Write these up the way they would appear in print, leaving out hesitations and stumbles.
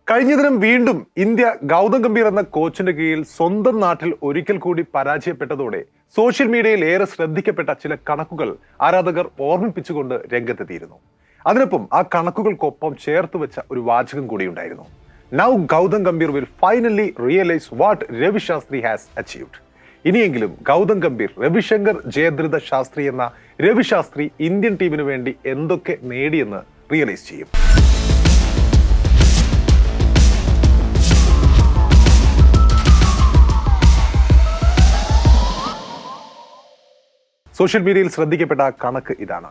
കഴിഞ്ഞ ദിനം വീണ്ടും ഇന്ത്യ ഗൗതം ഗംഭീർ എന്ന കോച്ചിന്റെ കീഴിൽ സ്വന്തം നാട്ടിൽ ഒരിക്കൽ കൂടി പരാജയപ്പെട്ടതോടെ സോഷ്യൽ മീഡിയയിൽ ഏറെ ശ്രദ്ധിക്കപ്പെട്ട ചില കണക്കുകൾ ആരാധകർ ഓർമ്മിപ്പിച്ചുകൊണ്ട് രംഗത്തെത്തിയിരുന്നു. അതിനൊപ്പം ആ കണക്കുകൾക്കൊപ്പം ചേർത്ത് വെച്ച ഒരു വാചകം കൂടിയുണ്ടായിരുന്നു. Now Gautam Gambhir will finally realise what Ravi Shastri has achieved. ഇനിയെങ്കിലും ഗൗതം ഗംഭീർ, രവിശങ്കർ ജയദ്രഥ ശാസ്ത്രി എന്ന രവി ശാസ്ത്രി ഇന്ത്യൻ ടീമിന് വേണ്ടി എന്തൊക്കെ നേടിയെന്ന് റിയലൈസ് ചെയ്യും. സോഷ്യൽ മീഡിയയിൽ ശ്രദ്ധിക്കപ്പെട്ട കണക്ക് ഇതാണ്.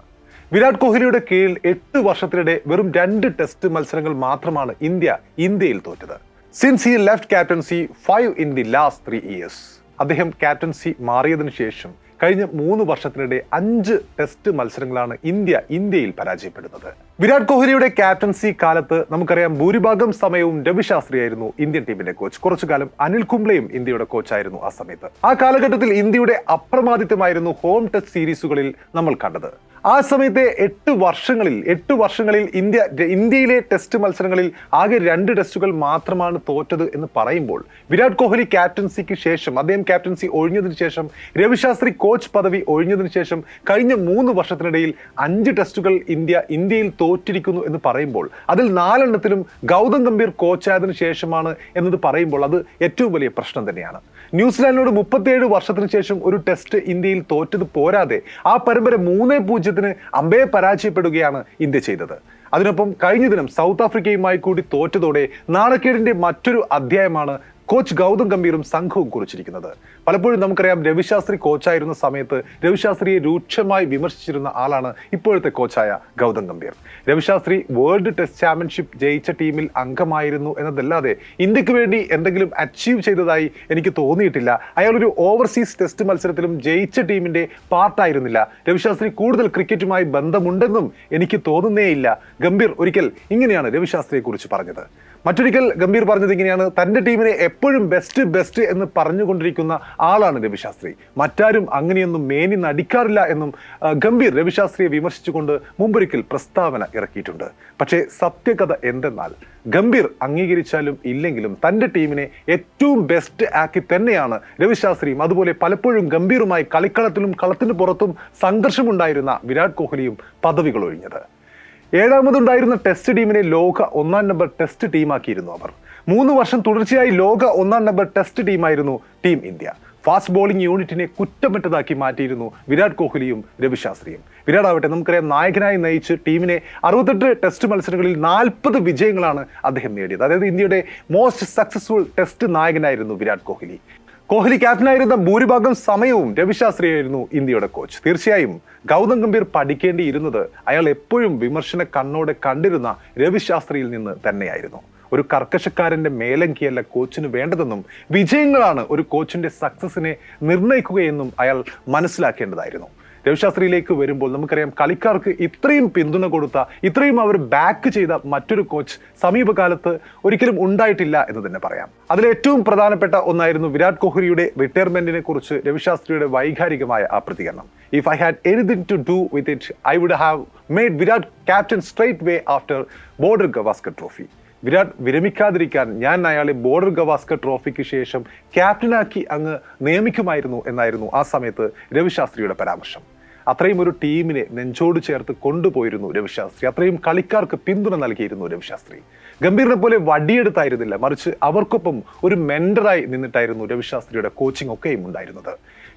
വിരാട് കോഹ്ലിയുടെ കീഴിൽ 8 വർഷത്തിനിടെ വെറും 2 ടെസ്റ്റ് മത്സരങ്ങൾ മാത്രമാണ് ഇന്ത്യയിൽ തോറ്റത്. Since he left captaincy 5 in the last 3 years. അദ്ദേഹം ക്യാപ്റ്റൻസി മാറിയതിനു ശേഷം കഴിഞ്ഞ 3 വർഷത്തിനിടെ 5 ടെസ്റ്റ് മത്സരങ്ങളാണ് ഇന്ത്യയിൽ പരാജയപ്പെടുന്നത്. വിരാട് കോഹ്ലിയുടെ ക്യാപ്റ്റൻസി കാലത്ത് നമുക്കറിയാം ഭൂരിഭാഗം സമയവും രവി ശാസ്ത്രിയായിരുന്നു ഇന്ത്യൻ ടീമിന്റെ കോച്ച്. കുറച്ചുകാലം അനിൽ കുംബ്ലെയും ഇന്ത്യയുടെ കോച്ചായിരുന്നു ആ സമയത്ത്. ആ കാലഘട്ടത്തിൽ ഇന്ത്യയുടെ അപ്രമാദിത്വമായിരുന്നു ഹോം ടെസ്റ്റ് സീരീസുകളിൽ നമ്മൾ കണ്ടത്. ആ സമയത്തെ 8 വർഷങ്ങളിൽ ഇന്ത്യയിലെ ടെസ്റ്റ് മത്സരങ്ങളിൽ ആകെ 2 ടെസ്റ്റുകൾ മാത്രമാണ് തോറ്റത് എന്ന് പറയുമ്പോൾ വിരാട് കോഹ്ലി ക്യാപ്റ്റൻസിക്ക് ശേഷം, അദ്ദേഹം ക്യാപ്റ്റൻസി ഒഴിഞ്ഞതിന് ശേഷം, രവിശാസ്ത്രി കോച്ച് പദവി ഒഴിഞ്ഞതിന് ശേഷം കഴിഞ്ഞ 3 വർഷത്തിനിടയിൽ 5 ടെസ്റ്റുകൾ ഇന്ത്യയിൽ തോറ്റിരിക്കുന്നു എന്ന് പറയുമ്പോൾ അതിൽ 4 എണ്ണത്തിലും ഗൗതം ഗംഭീർ കോച്ചായതിനു ശേഷമാണ് എന്നത് പറയുമ്പോൾ അത് ഏറ്റവും വലിയ പ്രശ്നം തന്നെയാണ്. ന്യൂസിലാൻഡിനോട് 37 വർഷത്തിന് ശേഷം ഒരു ടെസ്റ്റ് ഇന്ത്യയിൽ തോറ്റത് പോരാതെ ആ പരമ്പര 3-0 അമ്പയെ പരാജയപ്പെടുകയാണ് ഇന്ത്യ ചെയ്തത്. അതിനൊപ്പം കഴിഞ്ഞ ദിനം സൗത്ത് ആഫ്രിക്കയുമായി കൂടി തോറ്റതോടെ നാണക്കേടിന്റെ മറ്റൊരു അധ്യായമാണ് കോച്ച് ഗൗതം ഗംഭീറും സംഘവും കുറിച്ചിരിക്കുന്നത്. പലപ്പോഴും നമുക്കറിയാം രവിശാസ്ത്രി കോച്ചായിരുന്ന സമയത്ത് രവിശാസ്ത്രിയെ രൂക്ഷമായി വിമർശിച്ചിരുന്ന ആളാണ് ഇപ്പോഴത്തെ കോച്ചായ Gautam Gambhir. Ravi Shastri world test championship ജയിച്ച ടീമിൽ അംഗമായിരുന്നു എന്നതല്ലാതെ ഇന്ത്യക്ക് വേണ്ടി എന്തെങ്കിലും അച്ചീവ് ചെയ്തതായി എനിക്ക് തോന്നിയിട്ടില്ല. അയാൾ ഒരു ഓവർസീസ് ടെസ്റ്റ് മത്സരത്തിലും ജയിച്ച ടീമിന്റെ പാർട്ടായിരുന്നില്ല. രവിശാസ്ത്രി കൂടുതൽ ക്രിക്കറ്റുമായി ബന്ധമുണ്ടെന്നും എനിക്ക് തോന്നുന്നേയില്ല. ഗംഭീർ ഒരിക്കൽ ഇങ്ങനെയാണ് രവിശാസ്ത്രിയെ കുറിച്ച് പറഞ്ഞത്. മറ്റൊരിക്കൽ ഗംഭീർ പറഞ്ഞത് ഇങ്ങനെയാണ്: തന്റെ ടീമിനെ എപ്പോഴും ബെസ്റ്റ് എന്ന് പറഞ്ഞുകൊണ്ടിരിക്കുന്ന ആളാണ് രവിശാസ്ത്രി. മറ്റാരും അങ്ങനെയൊന്നും മേനി നടിക്കാറില്ല എന്നും ഗംഭീർ രവിശാസ്ത്രിയെ വിമർശിച്ചുകൊണ്ട് മുമ്പൊരിക്കൽ പ്രസ്താവന ഇറക്കിയിട്ടുണ്ട്. പക്ഷേ സത്യകഥ എന്തെന്നാൽ ഗംഭീർ അംഗീകരിച്ചാലും ഇല്ലെങ്കിലും തന്റെ ടീമിനെ ഏറ്റവും ബെസ്റ്റ് ആക്കി തന്നെയാണ് രവിശാസ്ത്രിയും അതുപോലെ പലപ്പോഴും ഗംഭീറുമായി കളിക്കളത്തിലും കളത്തിന് പുറത്തും സംഘർഷമുണ്ടായിരുന്ന വിരാട് കോഹ്ലിയും പദവികൾ ഒഴിഞ്ഞത്. 7ാമതുണ്ടായിരുന്ന ടെസ്റ്റ് ടീമിനെ ലോക 1-ാം നമ്പർ ടെസ്റ്റ് ടീമാക്കിയിരുന്നു അവർ. 3 വർഷം തുടർച്ചയായി ലോക 1-ാം നമ്പർ ടെസ്റ്റ് ടീമായിരുന്നു ടീം ഇന്ത്യ. ഫാസ്റ്റ് ബോളിംഗ് യൂണിറ്റിനെ കുറ്റമറ്റതാക്കി മാറ്റിയിരുന്നു വിരാട് കോഹ്ലിയും രവിശാസ്ത്രിയും. വിരാട് ആവട്ടെ നമുക്കറിയാം നായകനായി നയിച്ച് ടീമിനെ 68 ടെസ്റ്റ് മത്സരങ്ങളിൽ 40 വിജയങ്ങളാണ് അദ്ദേഹം നേടിയത്. അതായത് ഇന്ത്യയുടെ മോസ്റ്റ് സക്സസ്ഫുൾ ടെസ്റ്റ് നായകനായിരുന്നു വിരാട് കോഹ്ലി. കോഹ്ലി ക്യാപ്റ്റനായിരുന്ന ഭൂരിഭാഗം സമയവും രവിശാസ്ത്രിയായിരുന്നു ഇന്ത്യയുടെ കോച്ച്. തീർച്ചയായും ഗൗതം ഗംഭീർ പഠിക്കേണ്ടിയിരുന്നത് അയാൾ എപ്പോഴും വിമർശന കണ്ണോടെ കണ്ടിരുന്ന രവിശാസ്ത്രിയിൽ നിന്ന് തന്നെയായിരുന്നു. ഒരു കർക്കശക്കാരന്റെ മേലങ്കിയല്ല കോച്ചിന് വേണ്ടതെന്നും വിജയങ്ങളാണ് ഒരു കോച്ചിന്റെ സക്സസിനെ നിർണ്ണയിക്കുകയെന്നും അയാൾ മനസ്സിലാക്കേണ്ടതായിരുന്നു. രവിശാസ്ത്രിയിലേക്ക് വരുമ്പോൾ നമുക്കറിയാം കളിക്കാർക്ക് ഇത്രയും പിന്തുണ കൊടുത്ത, ഇത്രയും അവർ ബാക്ക് ചെയ്ത മറ്റൊരു കോച്ച് സമീപകാലത്ത് ഒരിക്കലും ഉണ്ടായിട്ടില്ല എന്ന് തന്നെ പറയാം. അതിലേറ്റവും പ്രധാനപ്പെട്ട ഒന്നായിരുന്നു വിരാട് കോഹ്ലിയുടെ റിട്ടയർമെന്റിനെ കുറിച്ച് രവിശാസ്ത്രിയുടെ വൈകാരികമായ ആ പ്രതികരണം. If I had anything to do with it I would have made Virat captain straight way after Border Gavaskar trophy. Virat വിരമിക്കാതിരിക്കാൻ ഞാൻ അയാളെ ബോർഡർ ഗവാസ്കർ ട്രോഫിക്ക് ശേഷം ക്യാപ്റ്റനാക്കി അങ്ങ് നിയമിക്കുമായിരുന്നു എന്നായിരുന്നു ആ സമയത്ത് രവിശാസ്ത്രിയുടെ പരാമർശം. അത്രയും ഒരു ടീമിനെ നെഞ്ചോട് ചേർത്ത് കൊണ്ടുപോയിരുന്നു രവിശാസ്ത്രി. അത്രയും കളിക്കാർക്ക് പിന്തുണ നൽകിയിരുന്നു രവിശാസ്ത്രി. ഗംഭീറിനെ പോലെ വടിയെടുത്തായിരുന്നില്ല, മറിച്ച് അവർക്കൊപ്പം ഒരു മെന്ററായി നിന്നിട്ടായിരുന്നു രവിശാസ്ത്രിയുടെ കോച്ചിങ് ഒക്കെയും ഉണ്ടായിരുന്നത്.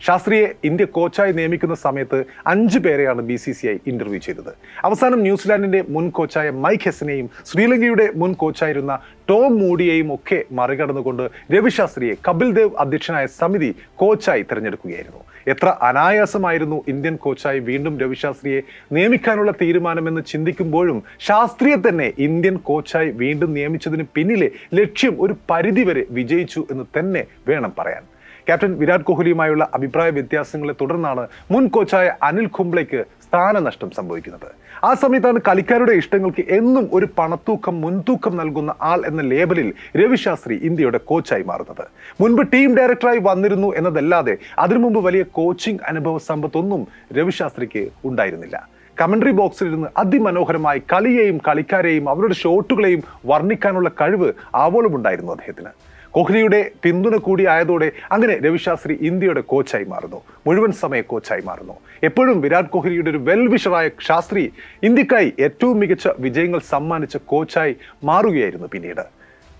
ശാസ്ത്രിയെ ഇന്ത്യ കോച്ചായി നിയമിക്കുന്ന സമയത്ത് 5 പേരെയാണ് BCCI ഇന്റർവ്യൂ ചെയ്തത്. അവസാനം ന്യൂസിലാൻഡിന്റെ മുൻ കോച്ചായ മൈക്ക് ഹെസനെയും ശ്രീലങ്കയുടെ മുൻ കോച്ചായിരുന്ന ടോം മൂഡിയെയും ഒക്കെ മറികടന്നുകൊണ്ട് രവിശാസ്ത്രിയെ കപിൽ ദേവ് അധ്യക്ഷനായ സമിതി കോച്ചായി തിരഞ്ഞെടുക്കുകയായിരുന്നു. എത്ര അനായാസമായിരുന്നു ഇന്ത്യൻ കോച്ചായി വീണ്ടും രവിശാസ്ത്രിയെ നിയമിക്കാനുള്ള തീരുമാനമെന്ന് ചിന്തിക്കുമ്പോഴും ശാസ്ത്രിയെ തന്നെ ഇന്ത്യൻ കോച്ചായി വീണ്ടും നിയമിച്ചതിന് പിന്നിലെ ലക്ഷ്യം ഒരു പരിധിവരെ വിജയിച്ചു എന്ന് തന്നെ വേണം പറയാൻ. ക്യാപ്റ്റൻ വിരാട് കോഹ്ലിയുമായുള്ള അഭിപ്രായ വ്യത്യാസങ്ങളെ തുടർന്നാണ് മുൻ കോച്ചായ അനിൽ കുംബ്ലെയ്ക്ക് സ്ഥാനനഷ്ടം സംഭവിക്കുന്നത്. ആ സമയത്താണ് കളിക്കാരുടെ ഇഷ്ടങ്ങൾക്ക് എന്നും ഒരു പണത്തൂക്കം മുൻതൂക്കം നൽകുന്ന ആൾ എന്ന ലേബലിൽ രവിശാസ്ത്രി ഇന്ത്യയുടെ കോച്ചായി മാറുന്നത്. മുൻപ് ടീം ഡയറക്ടറായി വന്നിരുന്നു എന്നതല്ലാതെ അതിനു മുമ്പ് വലിയ കോച്ചിങ് അനുഭവ സമ്പത്തൊന്നും രവിശാസ്ത്രിക്ക് ഉണ്ടായിരുന്നില്ല. കമന്ററി ബോക്സിൽ ഇരുന്ന് അതിമനോഹരമായി കളിയെയും കളിക്കാരെയും അവരുടെ ഷോട്ടുകളെയും വർണ്ണിക്കാനുള്ള കഴിവ് ആവോളമുണ്ടായിരുന്നു അദ്ദേഹത്തിന്. കോഹ്ലിയുടെ പിന്തുണ കൂടി ആയതോടെ അങ്ങനെ രവിശാസ്ത്രി ഇന്ത്യയുടെ കോച്ചായി മാറുന്നു, മുഴുവൻ സമയ കോച്ചായി മാറുന്നു. എപ്പോഴും വിരാട് കോഹ്ലിയുടെ ഒരു വെൽവിഷറായ ശാസ്ത്രി ഇന്ത്യക്കായി ഏറ്റവും മികച്ച വിജയങ്ങൾ സമ്മാനിച്ച കോച്ചായി മാറുകയായിരുന്നു. പിന്നീട്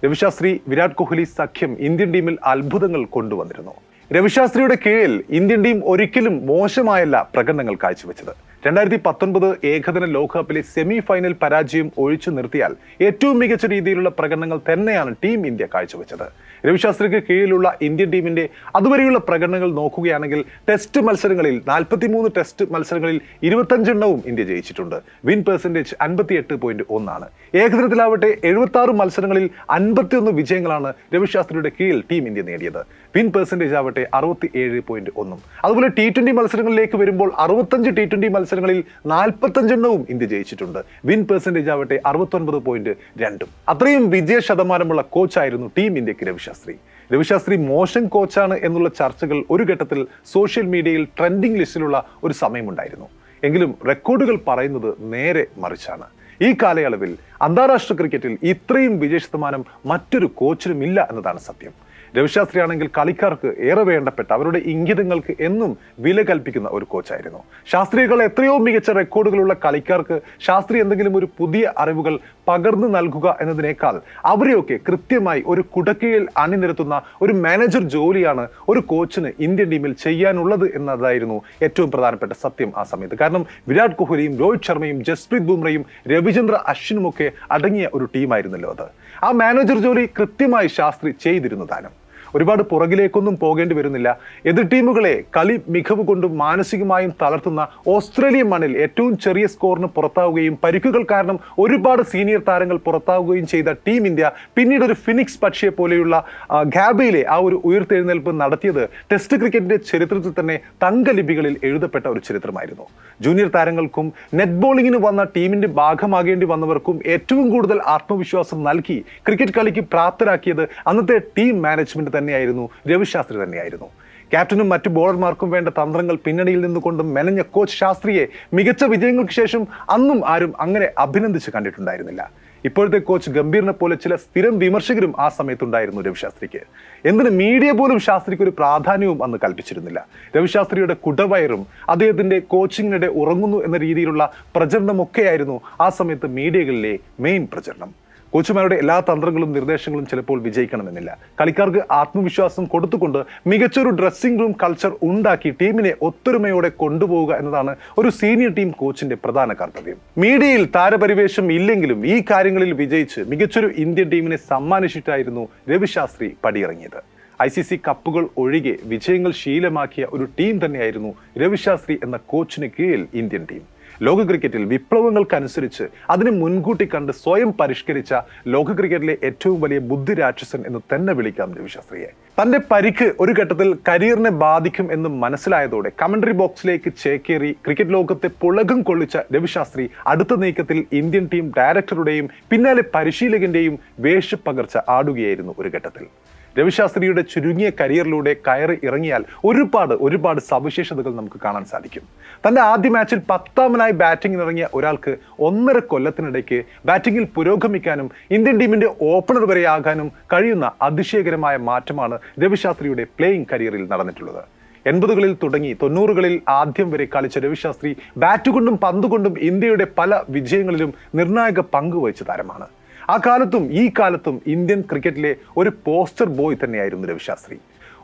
രവിശാസ്ത്രി വിരാട് കോഹ്ലി സഖ്യം ഇന്ത്യൻ ടീമിൽ അത്ഭുതങ്ങൾ കൊണ്ടുവന്നിരുന്നു. രവിശാസ്ത്രിയുടെ കീഴിൽ ഇന്ത്യൻ ടീം ഒരിക്കലും മോശമായല്ല പ്രകടനങ്ങൾ കാഴ്ചവെച്ചത്. 2019 ഏകദിന ലോകകപ്പിലെ സെമി ഫൈനൽ പരാജയം ഒഴിച്ചു നിർത്തിയാൽ ഏറ്റവും മികച്ച രീതിയിലുള്ള പ്രകടനങ്ങൾ തന്നെയാണ് ടീം ഇന്ത്യ കാഴ്ചവെച്ചത്. രവിശാസ്ത്രിക്ക് കീഴിലുള്ള ഇന്ത്യൻ ടീമിന്റെ അതുവരെയുള്ള പ്രകടനങ്ങൾ നോക്കുകയാണെങ്കിൽ ടെസ്റ്റ് മത്സരങ്ങളിൽ 43 ടെസ്റ്റ് മത്സരങ്ങളിൽ 25 എണ്ണവും ഇന്ത്യ ജയിച്ചിട്ടുണ്ട്. വിൻ പെർസെന്റേജ് 58.1 ഏകദിനത്തിലാവട്ടെ 76 മത്സരങ്ങളിൽ 51 വിജയങ്ങളാണ് രവിശാസ്ത്രിയുടെ കീഴിൽ ടീം ഇന്ത്യ നേടിയത്. വിൻ പെർസെന്റേജ് ആവട്ടെ 67.1. അതുപോലെ T20 മത്സരങ്ങളിലേക്ക് വരുമ്പോൾ 65 T20 മത്സരങ്ങളിൽ 45 എണ്ണവും ഇന്ത്യ ജയിച്ചിട്ടുണ്ട്. വിൻ പെർസെന്റേജ് ആവട്ടെ 69.2. അത്രയും വിജയ ശതമാനമുള്ള കോച്ചായിരുന്നു ടീം ഇന്ത്യക്ക് രവിശാസ്ത്രി മോശം കോച്ചാണ് എന്നുള്ള ചർച്ചകൾ ഒരു ഘട്ടത്തിൽ സോഷ്യൽ മീഡിയയിൽ ട്രെൻഡിംഗ് ലിസ്റ്റിലുള്ള ഒരു സമയമുണ്ടായിരുന്നു. എങ്കിലും റെക്കോർഡുകൾ പറയുന്നത് നേരെ മറിച്ചാണ്. ഈ കാലയളവിൽ അന്താരാഷ്ട്ര ക്രിക്കറ്റിൽ ഇത്രയും വിജയ ശതമാനം മറ്റൊരു കോച്ചിനും ഇല്ല എന്നതാണ് സത്യം. രവിശാസ്ത്രി ആണെങ്കിൽ കളിക്കാർക്ക് ഏറെ വേണ്ടപ്പെട്ട അവരുടെ ഇംഗിതങ്ങൾക്ക് എന്നും വില കൽപ്പിക്കുന്ന ഒരു കോച്ചായിരുന്നു. ശാസ്ത്രിയേക്കാൾ എത്രയോ മികച്ച റെക്കോർഡുകളുള്ള കളിക്കാർക്ക് ശാസ്ത്രി എന്തെങ്കിലും ഒരു പുതിയ അറിവുകൾ പകർന്നു നൽകുക എന്നതിനേക്കാൾ അവരെയൊക്കെ കൃത്യമായി ഒരു കുടക്കീഴിൽ അണിനിരത്തുന്ന ഒരു മാനേജർ ജോലിയാണ് ഒരു കോച്ചിന് ഇന്ത്യൻ ടീമിൽ ചെയ്യാനുള്ളത് എന്നതായിരുന്നു ഏറ്റവും പ്രധാനപ്പെട്ട സത്യം ആ സമയത്ത്. കാരണം വിരാട് കോഹ്ലിയും രോഹിത് ശർമ്മയും ജസ്പ്രീത് ബുംറയും രവിചന്ദ്ര അശ്വിനുമൊക്കെ അടങ്ങിയ ഒരു ടീമായിരുന്നല്ലോ അത്. ആ മാനേജർ ജോലി കൃത്യമായി ശാസ്ത്രി ചെയ്തിരുന്നു താനും. ഒരുപാട് പുറകിലേക്കൊന്നും പോകേണ്ടി വരുന്നില്ല. എതിർ ടീമുകളെ കളി മികവ് കൊണ്ടും മാനസികമായും തളർത്തുന്ന ഓസ്ട്രേലിയൻ മണ്ണിൽ ഏറ്റവും ചെറിയ സ്കോറിന് പുറത്താവുകയും പരിക്കുകൾ കാരണം ഒരുപാട് സീനിയർ താരങ്ങൾ പുറത്താവുകയും ചെയ്ത ടീം ഇന്ത്യ പിന്നീട് ഒരു ഫിനിക്സ് പക്ഷിയെ പോലെയുള്ള ഗാബയിലെ ആ ഒരു ഉയർത്തെഴുന്നേൽപ്പ് നടത്തിയത് ടെസ്റ്റ് ക്രിക്കറ്റിന്റെ ചരിത്രത്തിൽ തന്നെ തങ്കലിപികളിൽ എഴുതപ്പെട്ട ഒരു ചരിത്രമായിരുന്നു. ജൂനിയർ താരങ്ങൾക്കും നെറ്റ് ബോളിങ്ങിന് വന്ന ടീമിന്റെ ഭാഗമാകേണ്ടി വന്നവർക്കും ഏറ്റവും കൂടുതൽ ആത്മവിശ്വാസം നൽകി ക്രിക്കറ്റ് കളിക്ക് പ്രാപ്തരാക്കിയത് അന്നത്തെ ടീം മാനേജ്മെന്റ് തന്നെയായിരുന്നു, രവിശാസ്ത്രി തന്നെയായിരുന്നു. ക്യാപ്റ്റനും മറ്റു ബോളർമാർക്കും വേണ്ട തന്ത്രങ്ങൾ പിന്നണിയിൽ നിന്നുകൊണ്ടും മെനഞ്ഞ കോച്ച് ശാസ്ത്രിയെ മികച്ച വിജയങ്ങൾക്ക് ശേഷം അന്നും ആരും അങ്ങനെ അഭിനന്ദിച്ച് കണ്ടിട്ടുണ്ടായിരുന്നില്ല. ഇപ്പോഴത്തെ കോച്ച് ഗംഭീറിനെ പോലെ ചില സ്ഥിരം വിമർശകരും ആ സമയത്തുണ്ടായിരുന്നു രവിശാസ്ത്രിക്ക്. എന്തിന് മീഡിയ പോലും ശാസ്ത്രിക്ക് ഒരു പ്രാധാന്യവും അന്ന് കൽപ്പിച്ചിരുന്നില്ല. രവിശാസ്ത്രിയുടെ കുടവയറും അദ്ദേഹത്തിന്റെ കോച്ചിങ്ങിനിടെ ഉറങ്ങുന്നു എന്ന രീതിയിലുള്ള പ്രചരണമൊക്കെയായിരുന്നു ആ സമയത്ത് മീഡിയകളിലെ മെയിൻ പ്രചരണം. കോച്ചുമാരുടെ എല്ലാ തന്ത്രങ്ങളും നിർദ്ദേശങ്ങളും ചിലപ്പോൾ വിജയിക്കണമെന്നില്ല. കളിക്കാർക്ക് ആത്മവിശ്വാസം കൊടുത്തുകൊണ്ട് മികച്ചൊരു ഡ്രസ്സിംഗ് റൂം കൾച്ചർ ഉണ്ടാക്കി ടീമിനെ ഒത്തൊരുമയോടെ കൊണ്ടുപോവുക എന്നതാണ് ഒരു സീനിയർ ടീം കോച്ചിന്റെ പ്രധാന കർത്തവ്യം. മീഡിയയിൽ താരപരിവേഷം ഇല്ലെങ്കിലും ഈ കാര്യങ്ങളിൽ വിജയിച്ച് മികച്ചൊരു ഇന്ത്യൻ ടീമിനെ സമ്മാനിച്ചിട്ടായിരുന്നു രവിശാസ്ത്രി പടിയിറങ്ങിയത്. ICC കപ്പുകൾ ഒഴികെ വിജയങ്ങൾ ശീലമാക്കിയ ഒരു ടീം തന്നെയായിരുന്നു രവിശാസ്ത്രി എന്ന കോച്ചിന് കീഴിൽ ഇന്ത്യൻ ടീം. ലോക ക്രിക്കറ്റിൽ വിപ്ലവങ്ങൾക്കനുസരിച്ച് അതിനെ മുൻകൂട്ടി കണ്ട് സ്വയം പരിഷ്കരിച്ച ലോക ക്രിക്കറ്റിലെ ഏറ്റവും വലിയ ബുദ്ധിരാക്ഷസൻ എന്ന് തന്നെ വിളിക്കാം രവിശാസ്ത്രിയെ. തന്റെ പരിക്ക് ഒരു ഘട്ടത്തിൽ കരിയറിനെ ബാധിക്കും എന്ന് മനസ്സിലായതോടെ കമന്ററി ബോക്സിലേക്ക് ചേക്കേറി ക്രിക്കറ്റ് ലോകത്തെ പുളകം കൊള്ളിച്ച രവിശാസ്ത്രി അടുത്ത നീക്കത്തിൽ ഇന്ത്യൻ ടീം ഡയറക്ടറുടെയും പിന്നാലെ പരിശീലകന്റെയും വേഷപ്പകർച്ച ആടുകയായിരുന്നു ഒരു ഘട്ടത്തിൽ. രവിശാസ്ത്രിയുടെ ചുരുങ്ങിയ കരിയറിലൂടെ കയറി ഇറങ്ങിയാൽ ഒരുപാട് സവിശേഷതകൾ നമുക്ക് കാണാൻ സാധിക്കും. തന്റെ ആദ്യ മാച്ചിൽ 10ാമനായി ബാറ്റിംഗിന് ഇറങ്ങിയ ഒരാൾക്ക് 1.5 കൊല്ലത്തിനിടയ്ക്ക് ബാറ്റിംഗിൽ പുരോഗമിക്കാനും ഇന്ത്യൻ ടീമിന്റെ ഓപ്പണർ വരെ ആകാനും കഴിയുന്ന അതിശയകരമായ മാറ്റമാണ് രവിശാസ്ത്രിയുടെ പ്ലേയിങ് കരിയറിൽ നടന്നിട്ടുള്ളത്. 80കളിൽ തുടങ്ങി 90കളിൽ ആദ്യം വരെ കളിച്ച രവിശാസ്ത്രി ബാറ്റുകൊണ്ടും പന്തുകൊണ്ടും ഇന്ത്യയുടെ പല വിജയങ്ങളിലും നിർണായക പങ്ക് വഹിച്ച താരമാണ്. ആ കാലത്തും ഈ കാലത്തും ഇന്ത്യൻ ക്രിക്കറ്റിലെ ഒരു പോസ്റ്റർ ബോയ് തന്നെയായിരുന്നു രവിശാസ്ത്രി.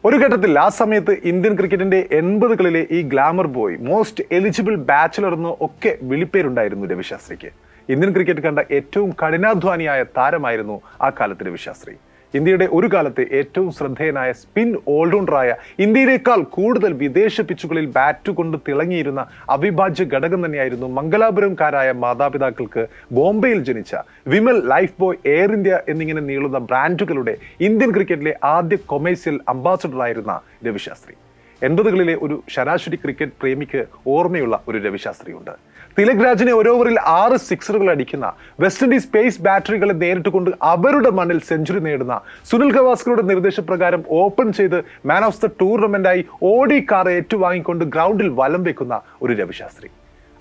ഒരു ഘട്ടത്തിൽ ആ സമയത്ത് ഇന്ത്യൻ ക്രിക്കറ്റിന്റെ 80കളിലെ ഈ glamour boy, most eligible bachelor എന്ന് ഒക്കെ വിളിപ്പേരുണ്ടായിരുന്നു രവിശാസ്ത്രിക്ക്. ഇന്ത്യൻ ക്രിക്കറ്റ് കണ്ട ഏറ്റവും കഠിനാധ്വാനിയായ താരമായിരുന്നു ആ കാലത്ത് രവിശാസ്ത്രി. ഇന്ത്യയുടെ ഒരു കാലത്തെ ഏറ്റവും ശ്രദ്ധേയനായ സ്പിൻ ഓൾറൗണ്ടറായ, ഇന്ത്യയിലേക്കാൾ കൂടുതൽ വിദേശ പിച്ചുകളിൽ ബാറ്റ് കൊണ്ട് തിളങ്ങിയിരുന്ന അവിഭാജ്യ ഘടകം തന്നെയായിരുന്നു മംഗലാപുരംകാരായ മാതാപിതാക്കൾക്ക് ബോംബെയിൽ ജനിച്ച Vimal, life boy, air India എന്നിങ്ങനെ നീളുന്ന ബ്രാൻഡുകളുടെ ഇന്ത്യൻ ക്രിക്കറ്റിലെ ആദ്യ കൊമേഴ്സ്യൽ അംബാസഡറായിരുന്ന രവിശാസ്ത്രി. 80കളിലെ ഒരു ശരാശരി ക്രിക്കറ്റ് പ്രേമിക്ക് ഓർമ്മയുള്ള ഒരു രവിശാസ്ത്രിയുണ്ട്. തിലക് രാജിനെ ഒരു ഓവറിൽ 6 സിക്സറുകൾ അടിക്കുന്ന, വെസ്റ്റ് ഇൻഡീസ് പേസ് ബാറ്ററികളെ നേരിട്ടുകൊണ്ട് അവരുടെ മണ്ണിൽ സെഞ്ചുറി നേടുന്ന, സുനിൽ ഗവാസ്കറുടെ നിർദ്ദേശപ്രകാരം ഓപ്പൺ ചെയ്ത് മാൻ ഓഫ് ദ ടൂർണമെന്റായി ഓടി കാർ ഏറ്റുവാങ്ങിക്കൊണ്ട് ഗ്രൗണ്ടിൽ വലം വെക്കുന്ന ഒരു രവിശാസ്ത്രി.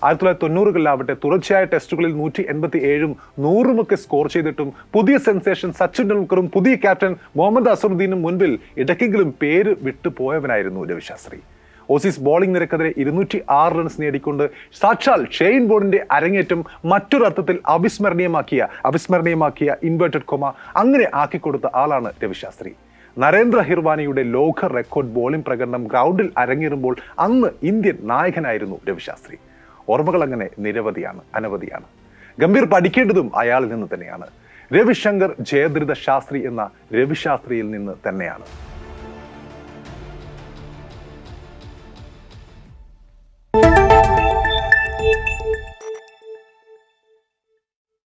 1990-കളിലാവട്ടെ തുടർച്ചയായ ടെസ്റ്റുകളിൽ 187-ഉം 100-ഉമൊക്കെ സ്കോർ ചെയ്തിട്ടും പുതിയ സെൻസേഷൻ സച്ചിൻ ടെണ്ടുൽക്കറും പുതിയ ക്യാപ്റ്റൻ മുഹമ്മദ് അസറുദ്ദീനും മുൻപിൽ ഇടയ്ക്കെങ്കിലും പേര് വിട്ടുപോയവനായിരുന്നു രവിശാസ്ത്രി. ഓസീസ് ബോളിംഗ് നിരക്കെതിരെ 206 റൺസ് നേടിക്കൊണ്ട് സാക്ഷാൽ ഷെയ്ൻ ബോണിന്റെ അരങ്ങേറ്റം മറ്റൊരർത്ഥത്തിൽ അവിസ്മരണീയമാക്കിയ ഇൻവേർട്ടഡ് കൊമ അങ്ങനെ ആക്കിക്കൊടുത്ത ആളാണ് രവിശാസ്ത്രി. നരേന്ദ്ര ഹിർവാനിയുടെ ലോക റെക്കോർഡ് ബോളിംഗ് പ്രകടനം ഗ്രൗണ്ടിൽ അരങ്ങേറുമ്പോൾ അന്ന് ഇന്ത്യൻ നായകനായിരുന്നു രവിശാസ്ത്രി. ഓർമ്മകൾ അങ്ങനെ അനവധിയാണ്. ഗംഭീർ പഠിക്കേണ്ടതും അയാളിൽ നിന്ന് തന്നെയാണ്. രവിശങ്കർ ജയദ്രഥ ശാസ്ത്രി എന്ന രവിശാസ്ത്രിയിൽ നിന്ന് തന്നെയാണ്.